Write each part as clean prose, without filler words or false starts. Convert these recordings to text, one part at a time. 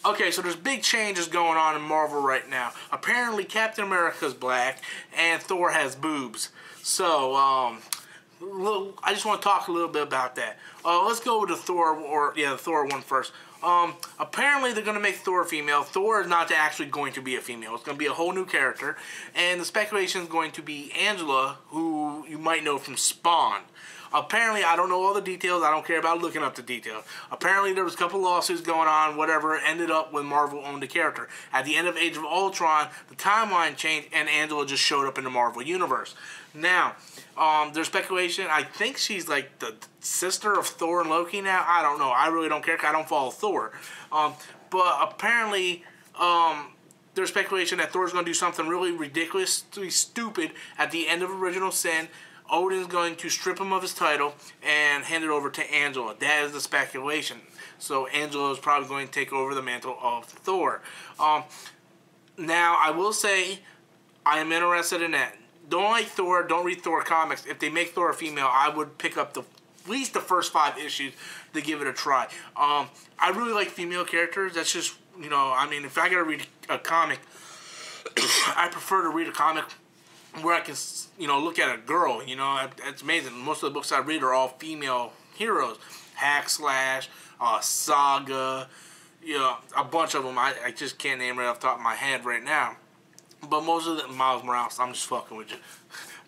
Okay, so there's big changes going on in Marvel right now. Apparently, Captain America's black, and Thor has boobs. So, I just want to talk a little bit about that. Let's go with the Thor one first. Apparently, they're going to make Thor female. Thor is not actually going to be a female. It's going to be a whole new character. And the speculation is going to be Angela, who you might know from Spawn. Apparently, I don't know all the details. I don't care about looking up the details. Apparently, there was a couple lawsuits going on, whatever. Ended up when Marvel owned the character. At the end of Age of Ultron, the timeline changed, and Angela just showed up in the Marvel Universe. Now, there's speculation. I think she's like the sister of Thor and Loki now. I don't know. I really don't care because I don't follow Thor. But apparently, there's speculation that Thor's going to do something really ridiculously stupid at the end of Original Sin. Odin's going to strip him of his title and hand it over to Angela. That is the speculation. So Angela is probably going to take over the mantle of Thor. Now, I will say I am interested in that. Don't like Thor. Don't read Thor comics. If they make Thor a female, I would pick up at least the first 5 issues to give it a try. I really like female characters. That's just, I mean, if I got to read a comic, I prefer to read a comic where I can, look at a girl. It's amazing. Most of the books I read are all female heroes. Hack Slash, Saga, a bunch of them. I just can't name right off the top of my head right now. But most of them, Miles Morales, I'm just fucking with you.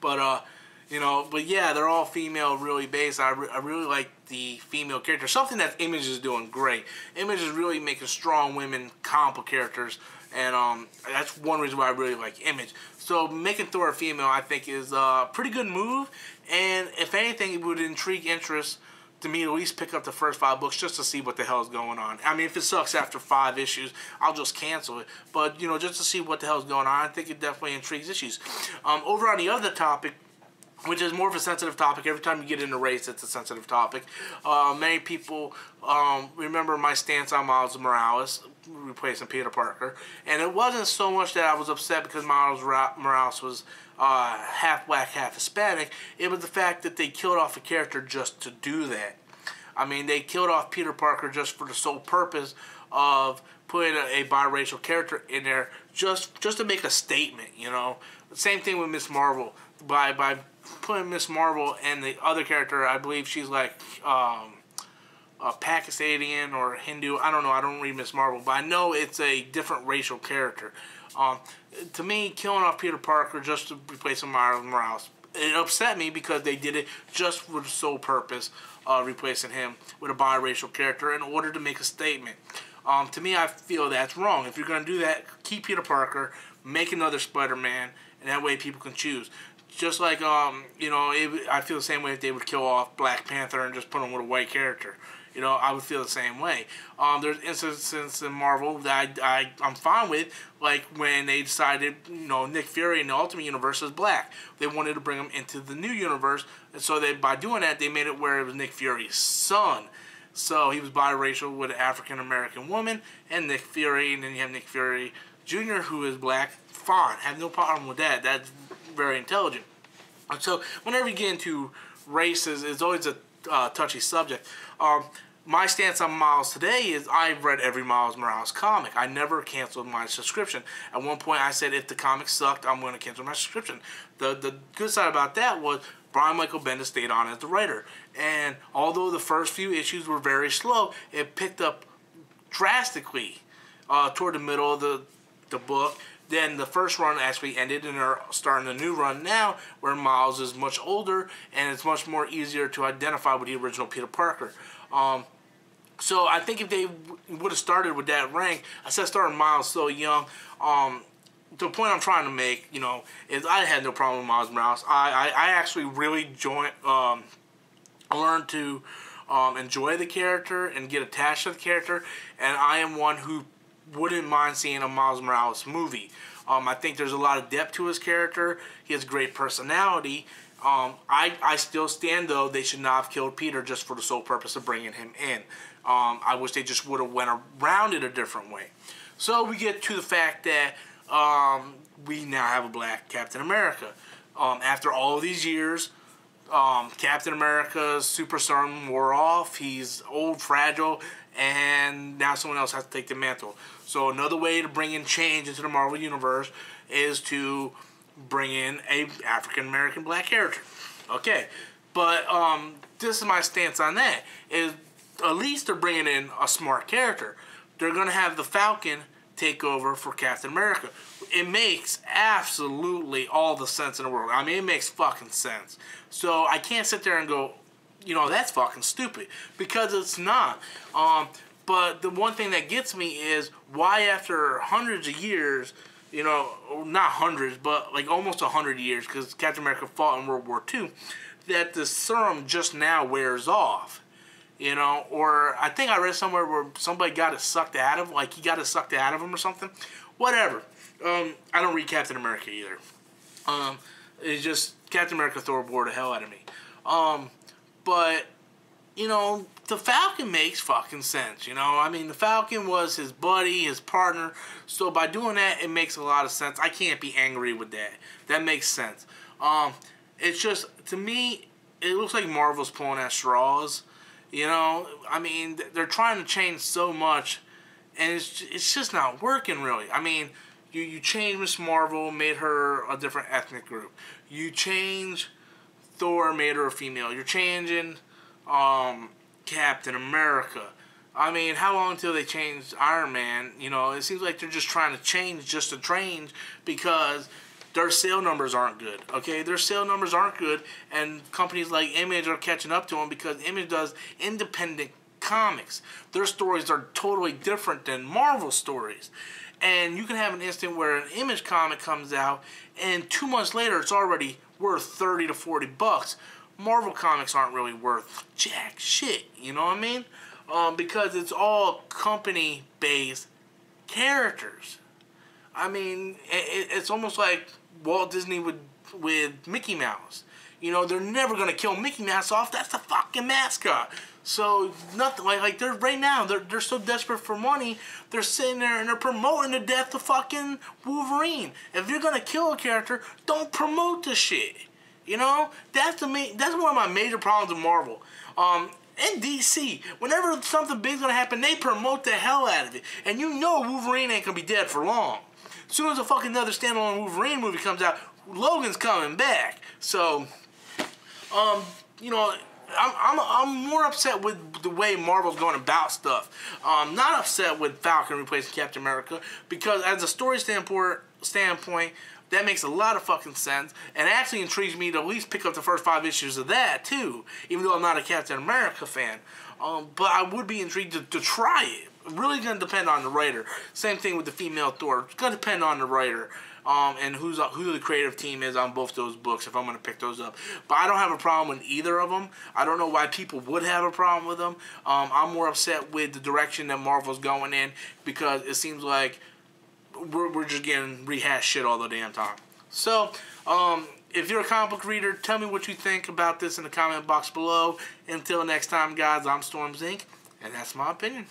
But, but yeah, they're all female really based. I really like the female character. Something that Image is doing great. Image is really making strong women comic book characters. And that's one reason why I really like Image. So making Thor a female, I think, is a pretty good move. And if anything, it would intrigue interest to me to at least pick up the first 5 books just to see what the hell is going on. I mean, if it sucks after 5 issues, I'll just cancel it. But, just to see what the hell is going on, I think it definitely intrigues issues. Over on the other topic, which is more of a sensitive topic. Every time you get into race, it's a sensitive topic. Many people remember my stance on Miles Morales replacing Peter Parker. And it wasn't so much that I was upset because Miles Morales was half black, half Hispanic. It was the fact that they killed off a character just to do that. I mean, they killed off Peter Parker just for the sole purpose of putting a biracial character in there just to make a statement, Same thing with Miss Marvel. By putting Miss Marvel and the other character, I believe she's like Pakistani or Hindu. I don't know. I don't read Miss Marvel, but I know it's a different racial character. To me, killing off Peter Parker just to replace him with Miles Morales, it upset me because they did it just for the sole purpose of replacing him with a biracial character in order to make a statement. To me, I feel that's wrong. If you're going to do that, keep Peter Parker, make another Spider-Man, and that way people can choose. Just like, I feel the same way if they would kill off Black Panther and just put him with a white character. I would feel the same way. There's instances in Marvel that I'm fine with, like when they decided, Nick Fury in the Ultimate Universe is black. They wanted to bring him into the new universe, and so by doing that, they made it where it was Nick Fury's son. So he was biracial with an African-American woman, and Nick Fury, and then you have Nick Fury Jr., who is black. Fine. Have no problem with that. That's very intelligent. And so whenever you get into races, it's always a touchy subject. My stance on Miles today is I've read every Miles Morales comic. I never canceled my subscription. At one point I said if the comic sucked, I'm going to cancel my subscription. The good side about that was Brian Michael Bendis stayed on as the writer. And although the first few issues were very slow, it picked up drastically toward the middle of the book. Then the first run actually ended, and they're starting a new run now where Miles is much older, and it's much more easier to identify with the original Peter Parker. So I think if they would have started with that rank, instead of starting Miles so young, the point I'm trying to make, is I had no problem with Miles Morales. I actually really learned to enjoy the character and get attached to the character, and I am one who wouldn't mind seeing a Miles Morales movie. I think there's a lot of depth to his character. He has great personality. I still stand, though, they should not have killed Peter just for the sole purpose of bringing him in. I wish they just would have went around it a different way. So we get to the fact that we now have a black Captain America. After all of these years, Captain America's super serum wore off. He's old, fragile, and now someone else has to take the mantle. So another way to bring in change into the Marvel Universe is to bring in a African American black character. Okay, but this is my stance on that. Is at least they're bringing in a smart character. They're going to have the Falcon take over for Captain America. It makes absolutely all the sense in the world. I mean, it makes fucking sense. So I can't sit there and go, you know, that's fucking stupid, because it's not. But the one thing that gets me is why after hundreds of years, you know, not hundreds, but like almost 100 years, because Captain America fought in World War II, that the serum just now wears off. You know, or I think I read somewhere where somebody got it sucked out of him, like he got it sucked out of him or something. Whatever. I don't read Captain America either. It's just Captain America Thor bored the hell out of me. But, you know, the Falcon makes fucking sense, you know. I mean, the Falcon was his buddy, his partner. So by doing that, it makes a lot of sense. I can't be angry with that. That makes sense. It's just, to me, it looks like Marvel's pulling at straws. You know, I mean, they're trying to change so much, and it's just not working, really. I mean, you change Miss Marvel, made her a different ethnic group. You change Thor, made her a female. You're changing Captain America. I mean, how long until they change Iron Man? You know, it seems like they're just trying to change just to change, because their sale numbers aren't good, okay? Their sale numbers aren't good, and companies like Image are catching up to them because Image does independent comics. Their stories are totally different than Marvel stories. And you can have an instant where an Image comic comes out, and 2 months later, it's already worth 30 to 40 bucks. Marvel comics aren't really worth jack shit, you know what I mean? Because it's all company-based characters. I mean, it's almost like Walt Disney with Mickey Mouse. You know, they're never going to kill Mickey Mouse off. That's the fucking mascot. So, nothing like they're right now, they're so desperate for money, they're sitting there and they're promoting the death of fucking Wolverine. If you're going to kill a character, don't promote the shit. You know? That's one of my major problems with Marvel. In DC, whenever something big's going to happen, they promote the hell out of it. And you know Wolverine ain't going to be dead for long. As soon as a fucking another standalone Wolverine movie comes out, Logan's coming back. So, you know, I'm more upset with the way Marvel's going about stuff. I'm not upset with Falcon replacing Captain America, because as a story standpoint, that makes a lot of fucking sense, and it actually intrigues me to at least pick up the first 5 issues of that too, even though I'm not a Captain America fan. But I would be intrigued to try it. Really going to depend on the writer. Same thing with the female Thor. It's going to depend on the writer. And who the creative team is on both those books, if I'm going to pick those up. But I don't have a problem with either of them. I don't know why people would have a problem with them. I'm more upset with the direction that Marvel's going in, because it seems like we're just getting rehashed shit all the damn time. So, if you're a comic book reader, tell me what you think about this in the comment box below. Until next time, guys, I'm Storm Zink, and that's my opinion.